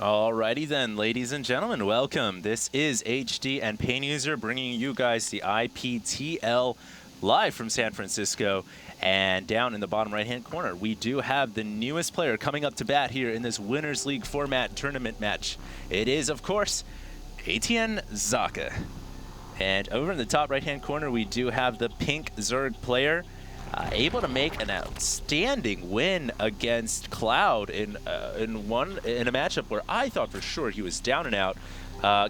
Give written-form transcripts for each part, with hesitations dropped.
Alrighty then, ladies and gentlemen, welcome. This is HD and Pain User bringing you guys the IPTL live from San Francisco. And down in the bottom right-hand corner, we do have the newest player coming up to bat here in this Winners League format tournament match. It is, of course, aTn.Socke. And over in the top right-hand corner, we do have the pink Zerg player, able to make an outstanding win against Cloud in a matchup where I thought for sure he was down and out.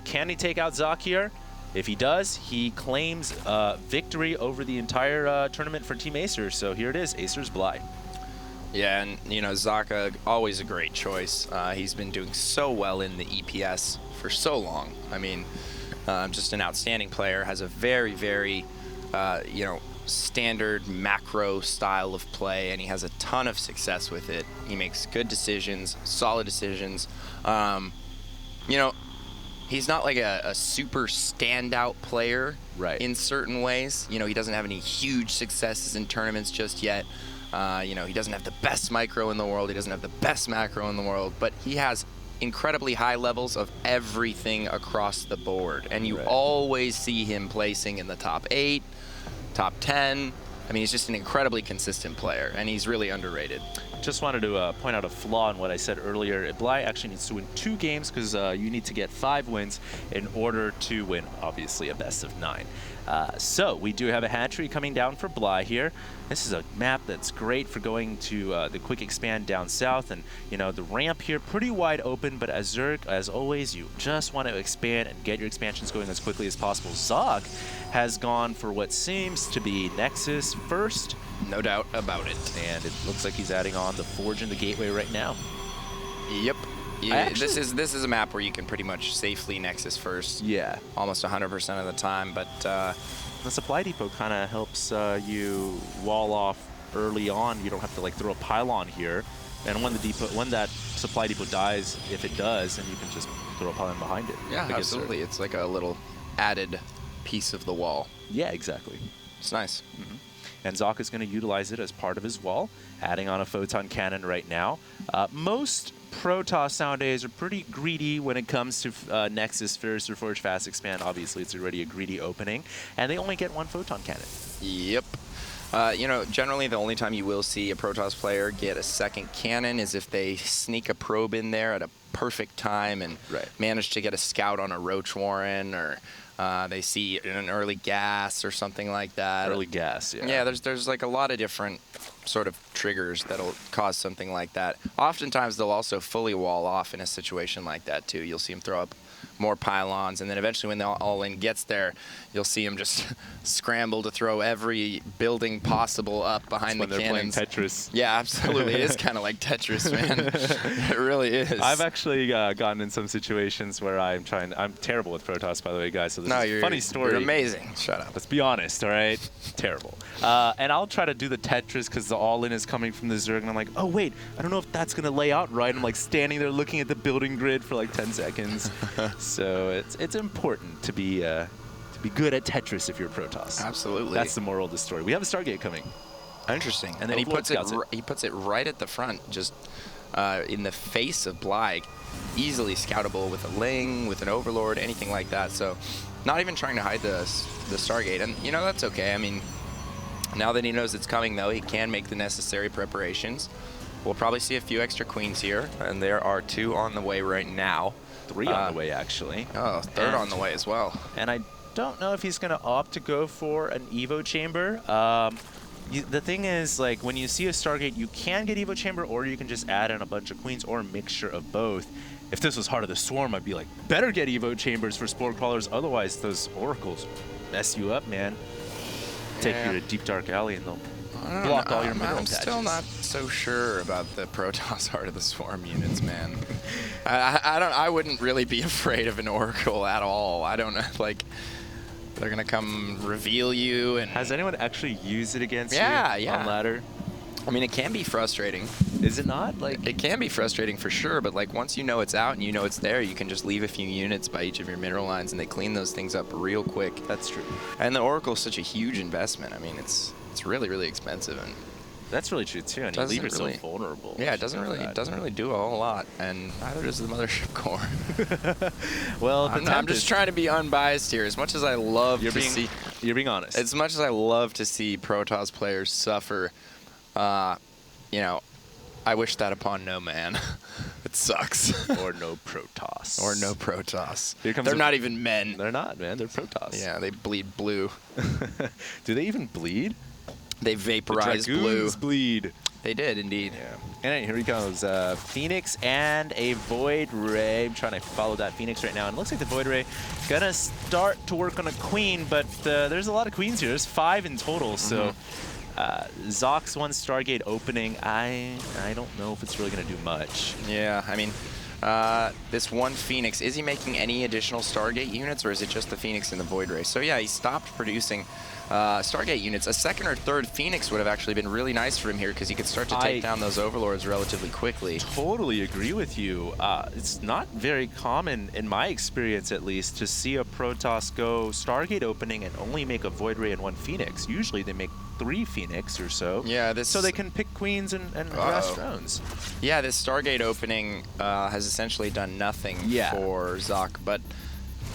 Can he take out Socke here? If he does, he claims victory over the entire tournament for Team Acer. So here it is, Acer.Bly. Yeah, and you know, Socke, always a great choice. He's been doing so well in the EPS for so long. I mean, just an outstanding player, has a very, very, you know, standard macro style of play, and he has a ton of success with it. He makes good decisions, solid decisions. You know, he's not like a super standout player in certain ways. You know, he doesn't have any huge successes in tournaments just yet. You know, he doesn't have the best micro in the world. He doesn't have the best macro in the world, but he has incredibly high levels of everything across the board. And you always see him placing in the top 8, top 10. I mean, he's just an incredibly consistent player, and he's really underrated. Just wanted to point out a flaw in what I said earlier. Bly actually needs to win 2 games because you need to get 5 wins in order to win, obviously, a best of 9. So we do have a hatchery coming down for Bly here. This is a map that's great for going to the quick expand down south, and you know, the ramp here pretty wide open, but as Zerg, as always, you just want to expand and get your expansions going as quickly as possible. Socke has gone for what seems to be Nexus first. No doubt about it. And it looks like he's adding on the Forge and the Gateway right now. Yep. Yeah, this is a map where you can pretty much safely Nexus first. Yeah. Almost 100% of the time, but the supply depot kind of helps you wall off early on. You don't have to like throw a pylon here. And when that supply depot dies, if it does, then you can just throw a pylon behind it. Yeah, absolutely. It's like a little added piece of the wall. Yeah, exactly. It's nice. Mm-hmm. And Socke is going to utilize it as part of his wall, adding on a photon cannon right now. Most Protoss nowadays are pretty greedy when it comes to Nexus first or Forge Fast Expand. Obviously, it's already a greedy opening, and they only get 1 photon cannon. Yep. You know, generally the only time you will see a Protoss player get a second cannon is if they sneak a probe in there at a perfect time and manage to get a scout on a Roach Warren, or they see an early gas or something like that. Early gas, yeah. Yeah, there's like a lot of different sort of triggers that'll cause something like that. Oftentimes they'll also fully wall off in a situation like that too. You'll see them throw up more pylons, and then eventually when the all-in gets there, you'll see them just scramble to throw every building possible up behind the cannons. They're playing Tetris. Yeah, absolutely. It is kind of like Tetris, man. It really is. I've actually gotten in some situations where I'm terrible with Protoss, by the way, guys, so this is a funny story. You're amazing. Shut up. Let's be honest, all right? Terrible. And I'll try to do the Tetris because the all-in is coming from the Zerg, and I'm like, oh, wait, I don't know if that's going to lay out right. I'm like standing there looking at the building grid for like 10 seconds. So it's important to be good at Tetris if you're Protoss. Absolutely. That's the moral of the story. We have a Stargate coming. Interesting. And then he puts it right at the front, just in the face of Bly, easily scoutable with a Ling, with an Overlord, anything like that. So not even trying to hide the Stargate. And, you know, that's okay. I mean, now that he knows it's coming, though, he can make the necessary preparations. We'll probably see a few extra queens here, and there are 2 on the way right now. 3 on the way, actually. Oh, 3rd on the way as well. And I don't know if he's going to opt to go for an Evo Chamber. The thing is, like, when you see a Stargate, you can get Evo Chamber, or you can just add in a bunch of queens, or a mixture of both. If this was Heart of the Swarm, I'd be like, better get Evo Chambers for Spore Crawlers, otherwise those Oracles mess you up, man. Take you to Deep Dark Alley, and they'll block all your mineral patches. I'm still not so sure about the Protoss Heart of the Swarm units, man. I wouldn't really be afraid of an Oracle at all. I don't know, like, they're gonna come reveal you. And has anyone actually used it against you on ladder? I mean, it can be frustrating. Is it not? Like, it can be frustrating for sure, but like once you know it's out and you know it's there, you can just leave a few units by each of your mineral lines, and they clean those things up real quick. That's true. And the Oracle is such a huge investment. I mean, it's really, really expensive, and That's really true too, and you leave yourself vulnerable. Yeah, it doesn't really do a whole lot, and neither does the mothership core. Well, I'm just trying to be unbiased here. As much as I love you're being honest. As much as I love to see Protoss players suffer, you know, I wish that upon no man. It sucks. Or no Protoss. Or no Protoss. They're not even men. They're not, man. They're Protoss. Yeah, they bleed blue. Do they even bleed? They vaporize blue. Bleed. They did, indeed. Yeah. And here he goes. Phoenix and a Void Ray. I'm trying to follow that Phoenix right now. And it looks like the Void Ray gonna start to work on a Queen, but there's a lot of Queens here. There's 5 in total, so Socke's one Stargate opening, I don't know if it's really going to do much. Yeah, I mean, this one Phoenix, is he making any additional Stargate units, or is it just the Phoenix and the Void Ray? So yeah, he stopped producing Stargate units. A second or third Phoenix would have actually been really nice for him here, because he could start to take down those Overlords relatively quickly. Totally agree with you. It's not very common, in my experience at least, to see a Protoss go Stargate opening and only make a Void Ray and 1 Phoenix. Usually they make 3 Phoenix or so. Yeah, so they can pick Queens and harass drones. Yeah, this Stargate opening has essentially done nothing for Socke, but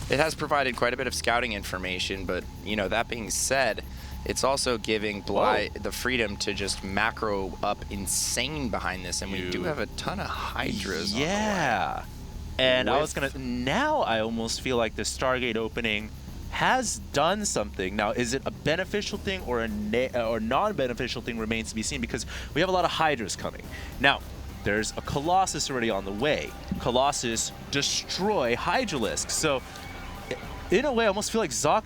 it has provided quite a bit of scouting information. But, you know, that being said, it's also giving Bly the freedom to just macro up insane behind this, and we do have a ton of Hydras on the way. And I was going to... Now I almost feel like the Stargate opening has done something. Now, is it a beneficial thing or a or non-beneficial thing remains to be seen, because we have a lot of Hydras coming. Now, there's a Colossus already on the way. Colossus destroy Hydralisk. So, in a way, I almost feel like Socke,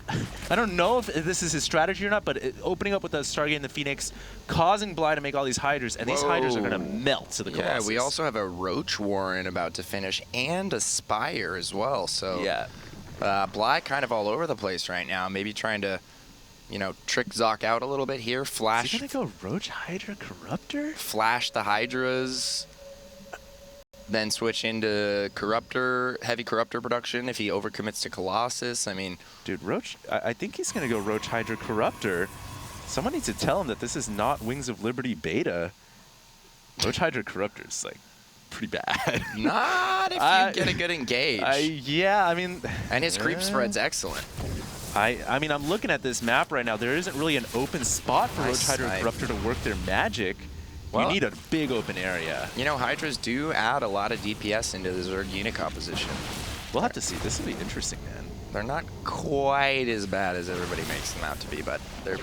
I don't know if this is his strategy or not, but opening up with the Stargate and the Phoenix, causing Bly to make all these Hydras, and these Hydras are going to melt to the Colossus. Yeah, we also have a Roach Warren about to finish, and a Spire as well. So yeah. Bly kind of all over the place right now, maybe trying to, you know, trick Socke out a little bit here. Flash. Is he gonna go Roach Hydra Corruptor? Flash the Hydras, then switch into heavy Corruptor production if he overcommits to Colossus. I mean, dude, Roach. I think he's gonna go Roach Hydra Corruptor. Someone needs to tell him that this is not Wings of Liberty beta. Roach Hydra Corruptor is like pretty bad. Not if you get a good engage. Yeah, I mean... And his creep spread's excellent. I mean, I'm looking at this map right now. There isn't really an open spot for Roach Hydra Corruptor to work their magic. Well, you need a big open area. You know, Hydras do add a lot of DPS into the Zerg unit composition. We'll have to see. This will be interesting, man. They're not quite as bad as everybody makes them out to be, but they're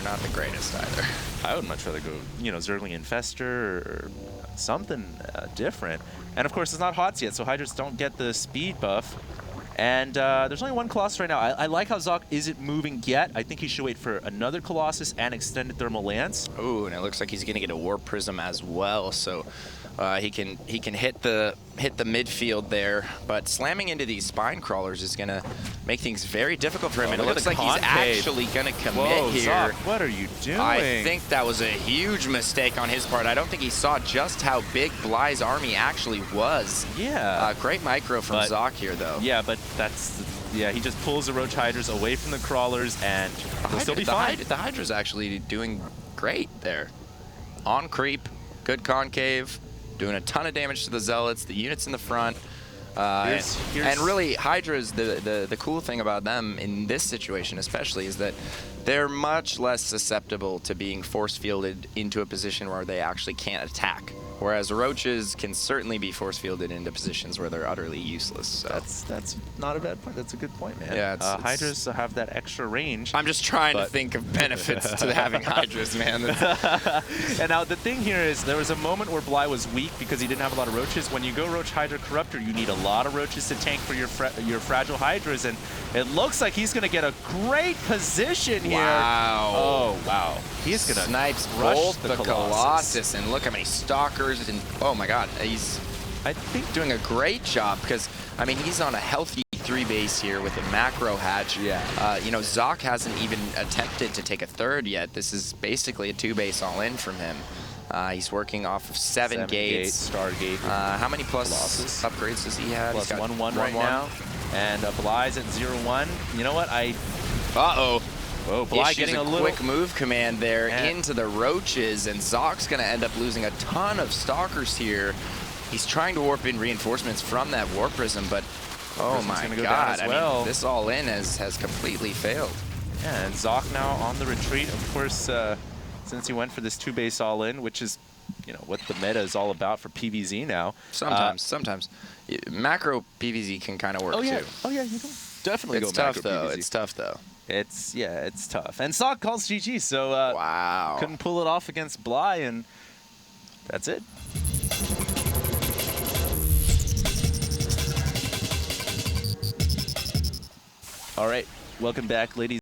not the greatest either. I would much rather go, you know, Zergling Infester or something different. And of course, it's not HOTS yet, so Hydras don't get the speed buff. And there's only 1 Colossus right now. I like how Socke isn't moving yet. I think he should wait for another Colossus and extended Thermal Lance. Ooh, and it looks like he's going to get a Warp Prism as well, so he can hit the midfield there. But slamming into these Spine Crawlers is going to make things very difficult for him. And it looks like he's actually going to commit here. Socke, what are you doing? I think that was a huge mistake on his part. I don't think he saw just how big Bly's army actually was. Yeah. Great micro from Socke here, though. Yeah, but that's... Yeah, he just pulls the Roach Hydras away from the Crawlers, and he'll still be fine. The Hydra's actually doing great there. On creep, good concave, doing a ton of damage to the Zealots, the units in the front. And really, Hydra's, the cool thing about them in this situation especially is that they're much less susceptible to being force-fielded into a position where they actually can't attack. Whereas Roaches can certainly be force-fielded into positions where they're utterly useless. So. That's not a bad point. That's a good point, man. Yeah, Hydras have that extra range. I'm just trying to think of benefits to having Hydras, man. And now the thing here is there was a moment where Bly was weak because he didn't have a lot of Roaches. When you go Roach Hydra Corruptor, you need a lot of Roaches to tank for your fragile Hydras, and it looks like he's going to get a great position here. Wow. Oh, wow. He's going to snipes both the Colossus, and look how many Stalkers. And oh my god, he's, I think, doing a great job, because I mean, he's on a healthy 3 base here with a macro hatch. Yeah. You know, Socke hasn't even attempted to take a 3rd yet. This is basically a 2 base all in from him. He's working off of 7 gates. Stargate. How many plus Colossus upgrades does he have? Plus 1/1 right now. And Bly's at 0/1. You know what? Uh-oh. Whoa, Bly getting a little quick move command there and into the roaches, and Socke's going to end up losing a ton of stalkers here. He's trying to warp in reinforcements from that warp prism, but oh my god, I mean, this all in has completely failed. Yeah, and Socke now on the retreat, of course, since he went for this 2-base all-in, which is, you know, what the meta is all about for PvZ now. Sometimes. Macro PvZ can kind of work too. Oh yeah, you can definitely go macro PvZ. It's tough though. It's tough. And Socke calls GG, so wow. Couldn't pull it off against Bly, and that's it. All right, welcome back, ladies.